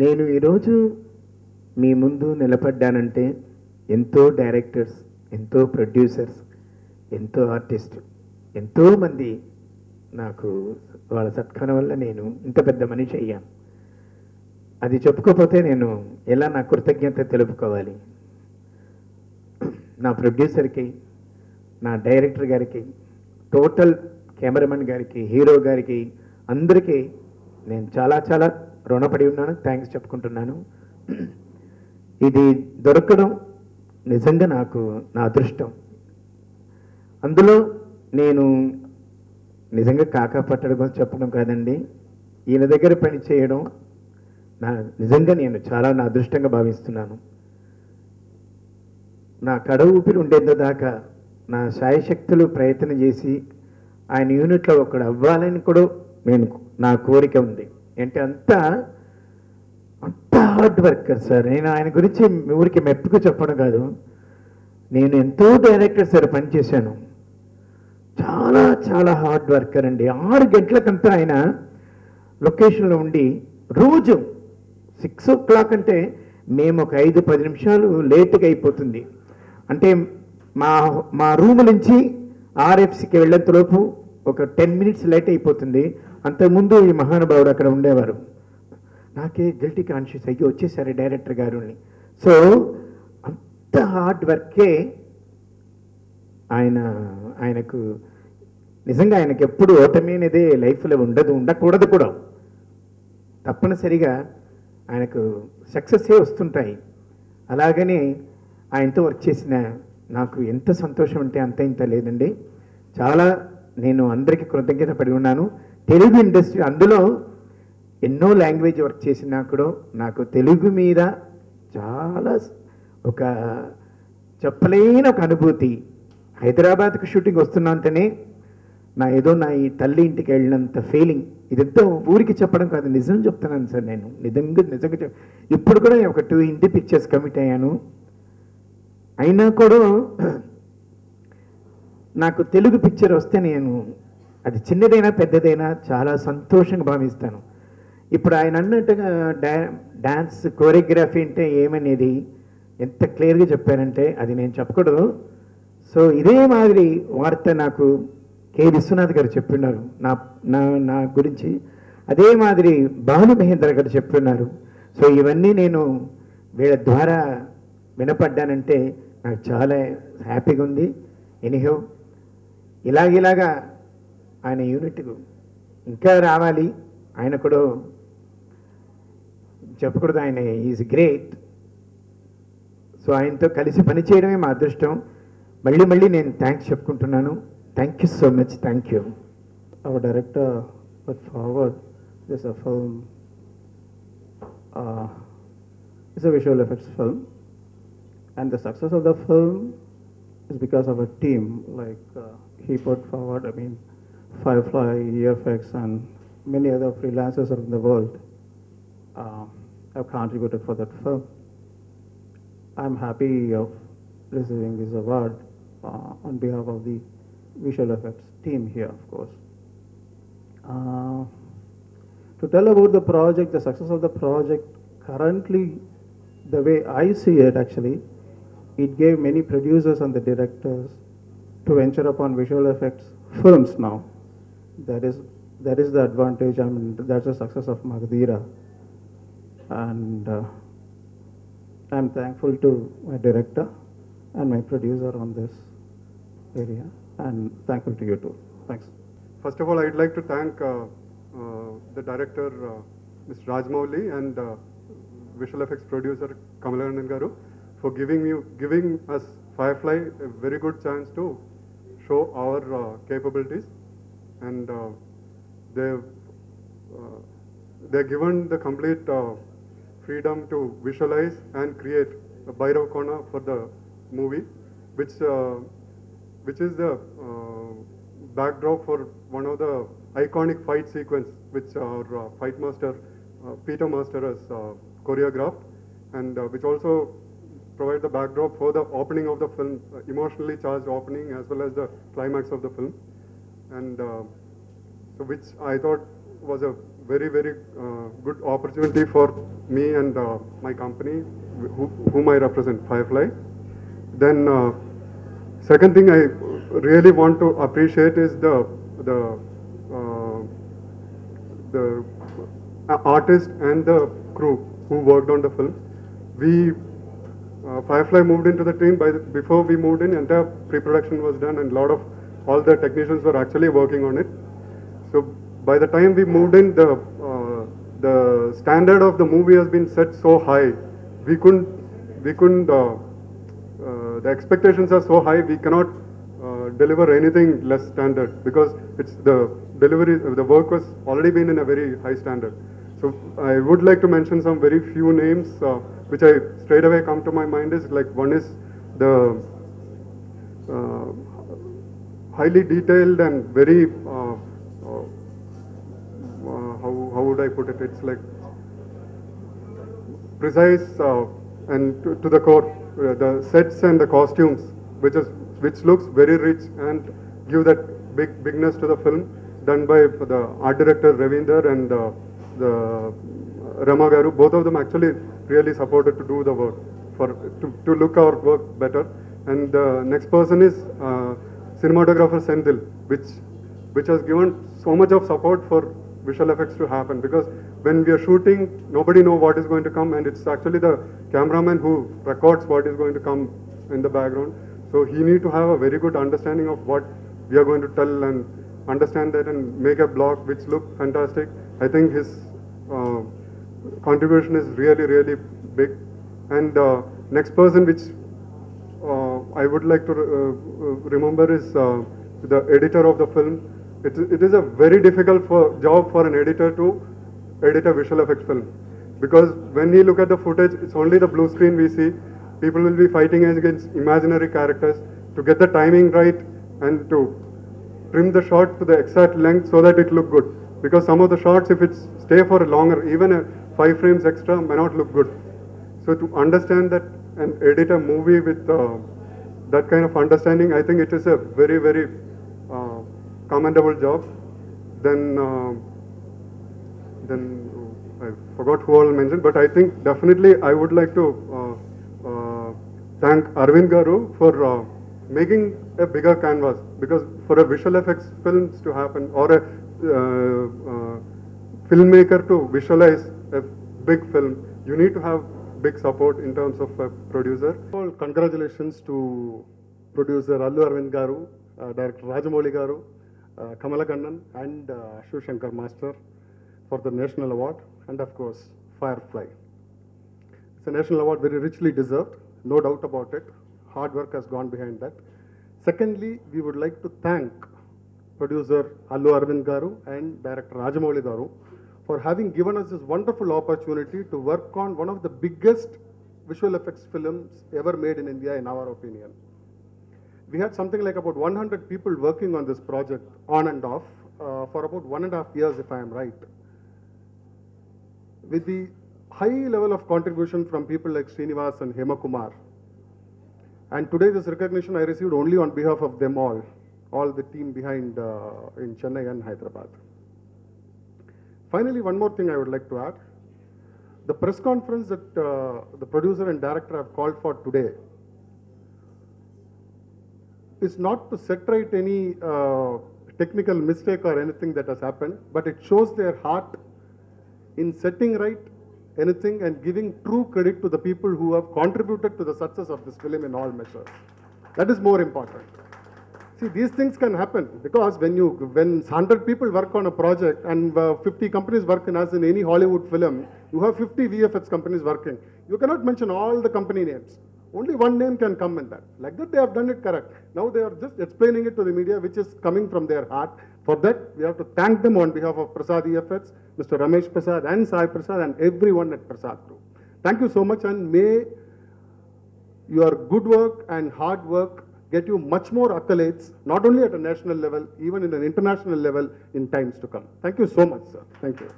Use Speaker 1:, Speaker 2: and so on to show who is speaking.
Speaker 1: నేను ఈరోజు మీ ముందు నిలబడ్డానంటే ఎంతో డైరెక్టర్స్, ఎంతో ప్రొడ్యూసర్స్, ఎంతో ఆర్టిస్ట్, ఎంతోమంది నాకు వాళ్ళ సత్కారం వల్ల నేను ఇంత పెద్ద మనిషి అయ్యాను. అది చెప్పుకోకపోతే నేను ఎలా నా కృతజ్ఞత తెలుపుకోవాలి? నా ప్రొడ్యూసర్కి, నా డైరెక్టర్ గారికి, టోటల్ కెమెరామెన్ గారికి, హీరో గారికి, అందరికీ నేను చాలా చాలా రుణపడి ఉన్నాను. థ్యాంక్స్ చెప్పుకుంటున్నాను. ఇది దొరకడం నిజంగా నాకు నా అదృష్టం. అందులో నేను నిజంగా కాకా పట్టడం చెప్పడం కాదండి, ఈయన దగ్గర పని చేయడం నిజంగా నేను చాలా నా అదృష్టంగా భావిస్తున్నాను. నా కడ ఊపిరి ఉండేంత దాకా నా శాయశక్తులు ప్రయత్నం చేసి ఆయన యూనిట్లో ఒకడు అవ్వాలని కూడా నా కోరిక ఉంది. అంటే అంత హార్డ్ వర్కర్ సార్. నేను ఆయన గురించి ఊరికి మెప్పుకు చెప్పడం కాదు, నేను ఎంతో డైరెక్టర్ సార్ పనిచేశాను. చాలా చాలా హార్డ్ వర్కర్ అండి. 6 గంటలకంతా ఆయన లొకేషన్లో ఉండి రోజు 6 o'clock అంటే మేము ఒక 5-10 నిమిషాలు లేట్గా అయిపోతుంది. అంటే మా రూమ్ నుంచి ఆర్ఎఫ్సికి వెళ్ళేంతలోపు ఒక 10 minutes లేట్ అయిపోతుంది. అంతకుముందు ఈ మహానుభావుడు అక్కడ ఉండేవారు. నాకే గిల్టీ కాన్షియస్ అయ్యి వచ్చేసారు డైరెక్టర్ గారుని. సో అంత హార్డ్ వర్కే ఆయనకు నిజంగా ఆయనకు ఎప్పుడు ఓటమి అనేది లైఫ్లో ఉండకూడదు కూడా. తప్పనిసరిగా ఆయనకు సక్సెస్సే వస్తుంటాయి. అలాగని ఆయనతో వర్క్ చేసిన నాకు ఎంత సంతోషం అంటే అంత ఇంత లేదండి. చాలా నేను అందరికీ కృతజ్ఞత పడి ఉన్నాను. తెలుగు ఇండస్ట్రీ అందులో ఎన్నో లాంగ్వేజ్ వర్క్ చేసినా కూడా నాకు తెలుగు మీద చాలా ఒక చెప్పలేని ఒక అనుభూతి. హైదరాబాద్కి షూటింగ్ వస్తున్నంతనే నా ఈ తల్లి ఇంటికి వెళ్ళినంత ఫీలింగ్. ఇదంతా ఊరికి చెప్పడం కాదు, నిజం చెప్తున్నాను సార్. నేను నిజంగా ఇప్పుడు కూడా ఒక 2 హిందీ పిక్చర్స్ కమిట్ అయ్యాను. అయినా కూడా నాకు తెలుగు పిక్చర్ వస్తే నేను అది చిన్నదైనా పెద్దదైనా చాలా సంతోషంగా భావిస్తాను. ఇప్పుడు ఆయన అన్నట్టుగా డ్యాన్స్ కోరియోగ్రఫీ అంటే ఏమనేది ఎంత క్లియర్గా చెప్పారంటే అది నేను చెప్పకూడదు. సో ఇదే మాదిరి వార్త నాకు కె విశ్వనాథ్ గారు చెప్పున్నారు నా గురించి. అదే మాదిరి భాను మహేంద్ర గారు చెప్పున్నారు. సో ఇవన్నీ నేను వీళ్ళ ద్వారా వినపడ్డానంటే నాకు చాలా హ్యాపీగా ఉంది. ఎనీహో ఇలాగా ఆయన యూనిట్కు ఇంకా రావాలి. ఆయన కూడా చెప్పకూడదు, ఆయన ఈజ్ గ్రేట్. సో ఆయనతో కలిసి పనిచేయడమే మా అదృష్టం. మళ్ళీ నేను థ్యాంక్స్ చెప్పుకుంటున్నాను. Thank you so much. Thank you.
Speaker 2: Our director put forward this a film. It's a visual effects film, and the success of the film is because of a team. Like he put forward, Firefly, EFX, and many other freelancers around the world have contributed for that film. I'm happy of receiving this award on behalf of the visual effects team here, of course. To tell about the project, the success of the project, currently, the way I see it, actually, it gave many producers and the directors to venture upon visual effects films now. That is the advantage. That's the success of Magdira. And I'm thankful to my director and my producer on this area, and thankful to you too. Thanks.
Speaker 3: First of all, I'd like to thank the director, Mr. Rajmouli, and visual effects producer Kamalanan Garu for giving us Firefly a very good chance to show our capabilities, and they're given the complete freedom to visualize and create a Bhairav Kona for the movie, which is the backdrop for one of the iconic fight sequence which our fight master Peter Master has choreographed, and which also provide the backdrop for the opening of the film, emotionally charged opening as well as the climax of the film, and so which I thought was a very, very good opportunity for me and my company, whom I represent, Firefly. Then second thing I really want to appreciate is the artist and the crew who worked on the film. We Firefly moved into the team before we moved in. Entire pre-production was done, and all the technicians were actually working on it. So by the time we moved in, the standard of the movie has been set so high. We couldn't. The expectations are so high. We cannot deliver anything less standard, because it's the delivery. The work was already been in a very high standard. So I would like to mention some very few names, which I straight away come to my mind is like one is the highly detailed and very how would I put it? It's like precise and to the core. The sets and the costumes, which looks very rich and give that bigness to the film, done by the art director Ravinder and the Rama Garu. Both of them actually really supported to do the work to look our work better. And the next person is cinematographer Sendil, which has given so much of support for visual effects to happen, because when we are shooting, nobody knows what is going to come, and it's actually the cameraman who records what is going to come in the background. So he need to have a very good understanding of what we are going to tell and understand that and make a block which look fantastic. I think his contribution is really, really big. And next person which I would like to remember is the editor of the film. It is a very difficult job for an editor to edit a visual effects film, because when we look at the footage, it's only the blue screen we see. People will be fighting against imaginary characters to get the timing right and to trim the shot to the exact length so that it look good. Because some of the shots, if it's stay for a longer, even a 5 frames extra may not look good. So to understand that and edit a movie with that kind of understanding, I think it is a very, very commendable job. Then I forgot who all mentioned, but I think definitely I would like to thank Arvind Garu for making a bigger canvas, because for a visual effects films to happen, or a filmmaker to visualize a big film, you need to have big support in terms of a producer. Well, congratulations to producer Allu Arvind Garu, director Rajamouli Garu, Kamala Kannan, and Shiv Shankar Master for the National Award, and of course Firefly. It's a national award, very richly deserved, no doubt about it. Hard work has gone behind that. Secondly, we would like to thank producer Allu Arvind Garu and director Rajamouli Garu for having given us this wonderful opportunity to work on one of the biggest visual effects films ever made in India, in our opinion. We had something like about 100 people working on this project on and off for about 1.5 years, if I am right. With the high level of contribution from people like Srinivas and Hema Kumar. And today this recognition I received only on behalf of them all the team behind in Chennai and Hyderabad. Finally, one more thing I would like to add. The press conference that the producer and director have called for today is not to set right any technical mistake or anything that has happened, but it shows their heart in setting right anything and giving true credit to the people who have contributed to the success of this film in all measures. That is more important. See, these things can happen because when 100 people work on a project and 50 companies work as in any Hollywood film, you have 50 VFX companies working. You cannot mention all the company names. Only one name can come in that. Like that, they have done it correct. Now they are just explaining it to the media, which is coming from their heart. For that, we have to thank them on behalf of Prasad EFX, Mr. Ramesh Prasad and Sai Prasad and everyone at Prasad Group. Thank you so much, and may your good work and hard work get you much more accolades, not only at a national level, even in an international level in times to come. Thank you so much, sir. Thank you.